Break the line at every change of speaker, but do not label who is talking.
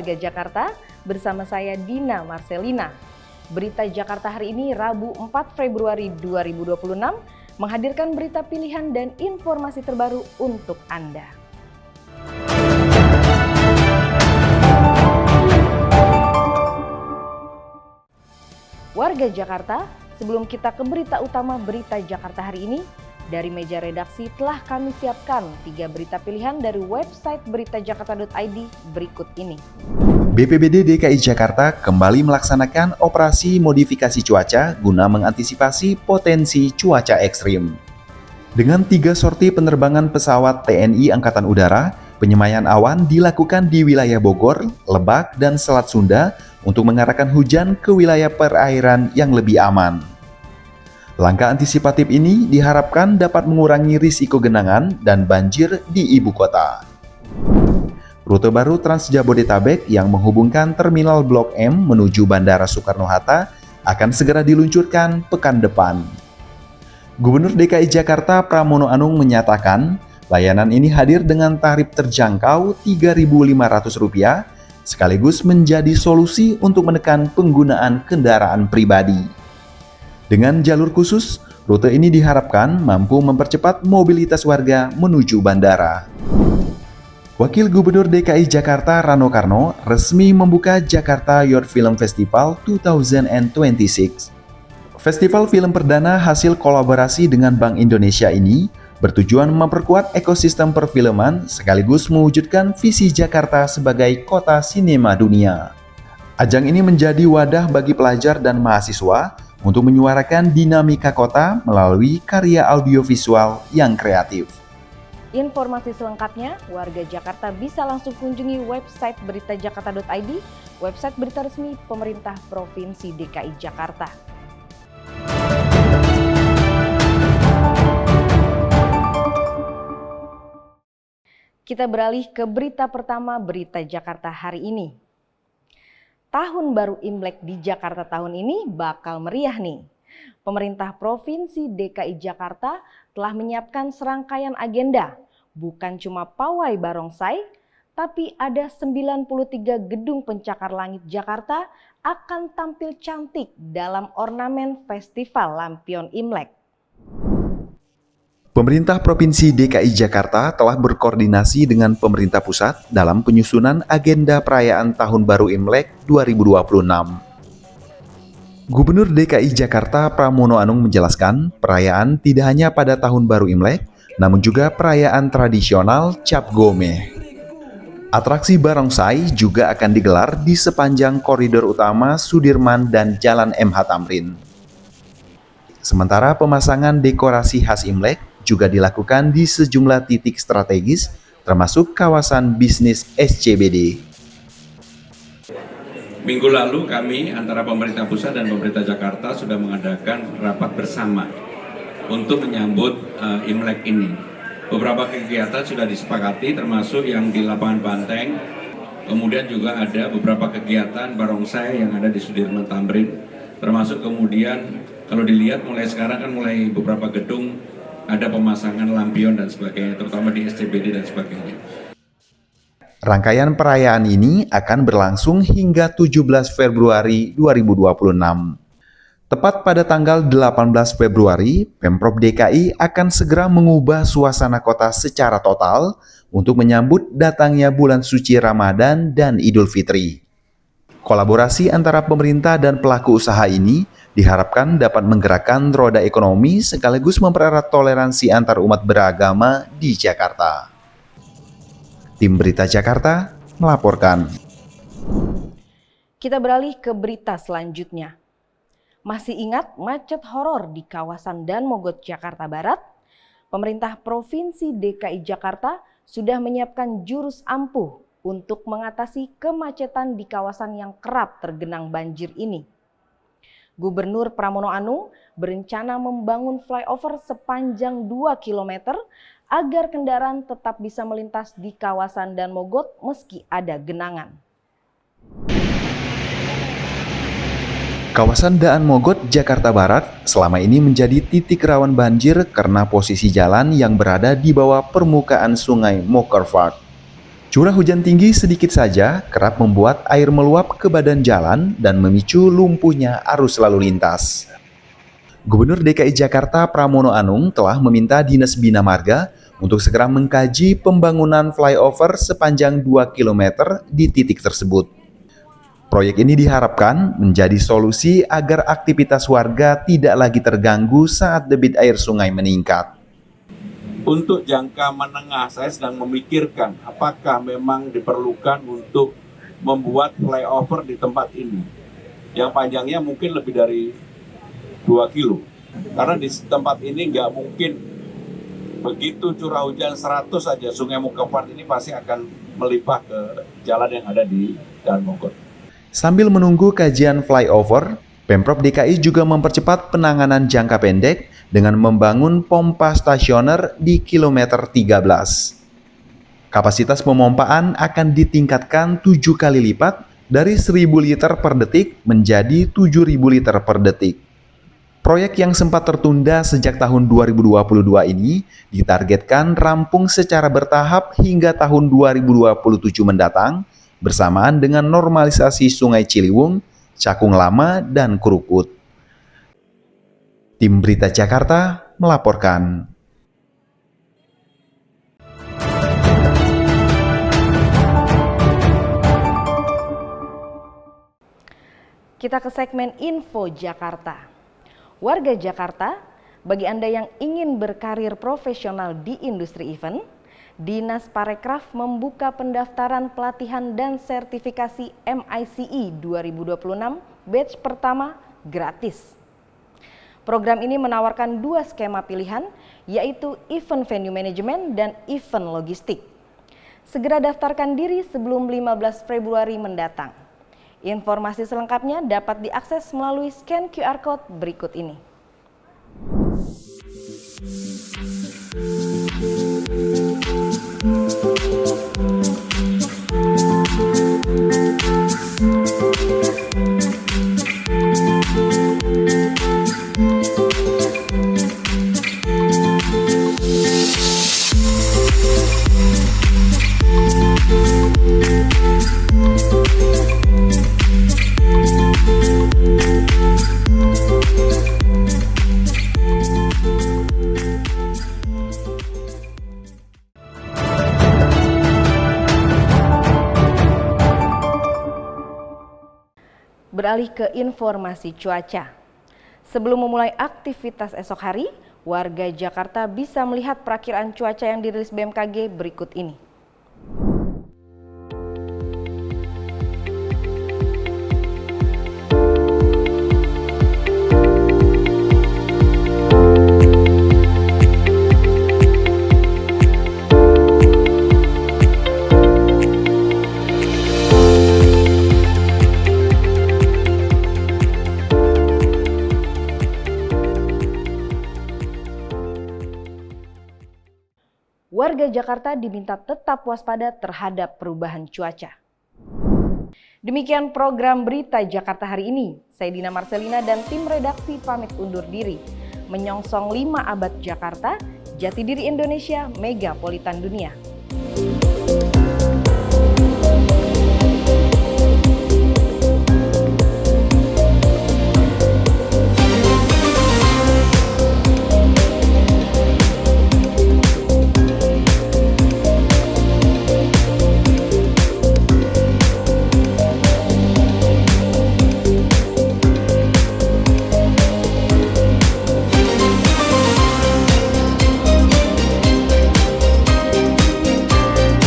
warga Jakarta, bersama saya Dina Marcelina. Berita Jakarta hari ini Rabu 4 Februari 2026 menghadirkan berita pilihan dan informasi terbaru untuk Anda. Warga Jakarta, sebelum kita ke berita utama berita Jakarta hari ini, dari meja redaksi telah kami siapkan 3 berita pilihan dari website beritajakarta.id berikut ini.
BPBD DKI Jakarta kembali melaksanakan operasi modifikasi cuaca guna mengantisipasi potensi cuaca ekstrim. Dengan 3 sorti penerbangan pesawat TNI Angkatan Udara, penyemayan awan dilakukan di wilayah Bogor, Lebak, dan Selat Sunda untuk mengarahkan hujan ke wilayah perairan yang lebih aman. Langkah antisipatif ini diharapkan dapat mengurangi risiko genangan dan banjir di ibu kota. Rute baru Trans Jabodetabek yang menghubungkan Terminal Blok M menuju Bandara Soekarno-Hatta akan segera diluncurkan pekan depan. Gubernur DKI Jakarta Pramono Anung menyatakan, layanan ini hadir dengan tarif terjangkau Rp3.500, sekaligus menjadi solusi untuk menekan penggunaan kendaraan pribadi. Dengan jalur khusus, rute ini diharapkan mampu mempercepat mobilitas warga menuju bandara. Wakil Gubernur DKI Jakarta Rano Karno resmi membuka Jakarta Youth Film Festival 2026. Festival film perdana hasil kolaborasi dengan Bank Indonesia ini bertujuan memperkuat ekosistem perfilman sekaligus mewujudkan visi Jakarta sebagai kota sinema dunia. Ajang ini menjadi wadah bagi pelajar dan mahasiswa untuk menyuarakan dinamika kota melalui karya audiovisual yang kreatif.
Informasi selengkapnya, warga Jakarta bisa langsung kunjungi website beritajakarta.id, website berita resmi pemerintah Provinsi DKI Jakarta. Kita beralih ke berita pertama berita Jakarta hari ini. Tahun baru Imlek di Jakarta tahun ini bakal meriah nih. Pemerintah Provinsi DKI Jakarta telah menyiapkan serangkaian agenda, bukan cuma pawai barongsai, tapi ada 93 gedung pencakar langit Jakarta akan tampil cantik dalam ornamen Festival Lampion Imlek.
Pemerintah Provinsi DKI Jakarta telah berkoordinasi dengan pemerintah pusat dalam penyusunan agenda perayaan Tahun Baru Imlek 2026. Gubernur DKI Jakarta Pramono Anung menjelaskan, perayaan tidak hanya pada Tahun Baru Imlek, namun juga perayaan tradisional Cap Gomeh. Atraksi barongsai juga akan digelar di sepanjang koridor utama Sudirman dan Jalan MH Tamrin. Sementara pemasangan dekorasi khas Imlek juga dilakukan di sejumlah titik strategis, termasuk kawasan bisnis SCBD.
Minggu lalu kami antara pemerintah pusat dan pemerintah Jakarta sudah mengadakan rapat bersama untuk menyambut Imlek ini. Beberapa kegiatan sudah disepakati, termasuk yang di lapangan Banteng. Kemudian juga ada beberapa kegiatan barongsai yang ada di Sudirman Tamrin. Termasuk kemudian kalau dilihat mulai sekarang kan mulai beberapa gedung ada pemasangan lampion dan sebagainya, terutama di SCBD dan sebagainya.
Rangkaian perayaan ini akan berlangsung hingga 17 Februari 2026. Tepat pada tanggal 18 Februari, Pemprov DKI akan segera mengubah suasana kota secara total untuk menyambut datangnya bulan suci Ramadan dan Idul Fitri. Kolaborasi antara pemerintah dan pelaku usaha ini diharapkan dapat menggerakkan roda ekonomi sekaligus mempererat toleransi antar umat beragama di Jakarta. Tim Berita Jakarta melaporkan.
Kita beralih ke berita selanjutnya. Masih ingat macet horor di kawasan Dan Mogot, Jakarta Barat? Pemerintah Provinsi DKI Jakarta sudah menyiapkan jurus ampuh untuk mengatasi kemacetan di kawasan yang kerap tergenang banjir ini. Gubernur Pramono Anung berencana membangun flyover sepanjang 2 km agar kendaraan tetap bisa melintas di kawasan Dan Mogot meski ada genangan.
Kawasan Daan Mogot, Jakarta Barat selama ini menjadi titik rawan banjir karena posisi jalan yang berada di bawah permukaan sungai Mokervard. Curah hujan tinggi sedikit saja kerap membuat air meluap ke badan jalan dan memicu lumpuhnya arus lalu lintas. Gubernur DKI Jakarta Pramono Anung telah meminta Dinas Bina Marga untuk segera mengkaji pembangunan flyover sepanjang 2 km di titik tersebut. Proyek ini diharapkan menjadi solusi agar aktivitas warga tidak lagi terganggu saat debit air sungai meningkat.
Untuk jangka menengah, saya sedang memikirkan apakah memang diperlukan untuk membuat flyover di tempat ini. Yang panjangnya mungkin lebih dari 2 kilo. Karena di tempat ini nggak mungkin begitu curah hujan 100 saja Sungai Mukefat ini pasti akan melimpah ke jalan yang ada di Jalan Mogot.
Sambil menunggu kajian flyover, Pemprov DKI juga mempercepat penanganan jangka pendek dengan membangun pompa stasioner di kilometer 13. Kapasitas pemompaan akan ditingkatkan 7 kali lipat dari 1.000 liter per detik menjadi 7.000 liter per detik. Proyek yang sempat tertunda sejak tahun 2022 ini ditargetkan rampung secara bertahap hingga tahun 2027 mendatang bersamaan dengan normalisasi Sungai Ciliwung, Cakung Lama, dan Krukut. Tim Berita Jakarta melaporkan.
Kita ke segmen Info Jakarta. Warga Jakarta, bagi Anda yang ingin berkarir profesional di industri event, Dinas Parekraf membuka pendaftaran pelatihan dan sertifikasi MICE 2026 batch pertama gratis. Program ini menawarkan 2 skema pilihan, yaitu Event Venue Management dan Event Logistik. Segera daftarkan diri sebelum 15 Februari mendatang. Informasi selengkapnya dapat diakses melalui scan QR Code berikut ini. Beralih ke informasi cuaca. Sebelum memulai aktivitas esok hari, warga Jakarta bisa melihat perakiraan cuaca yang dirilis BMKG berikut ini. Warga Jakarta diminta tetap waspada terhadap perubahan cuaca. Demikian program Berita Jakarta hari ini. Saya Dina Marcelina dan tim redaksi pamit undur diri. Menyongsong 5 abad Jakarta, jati diri Indonesia, megapolitan dunia.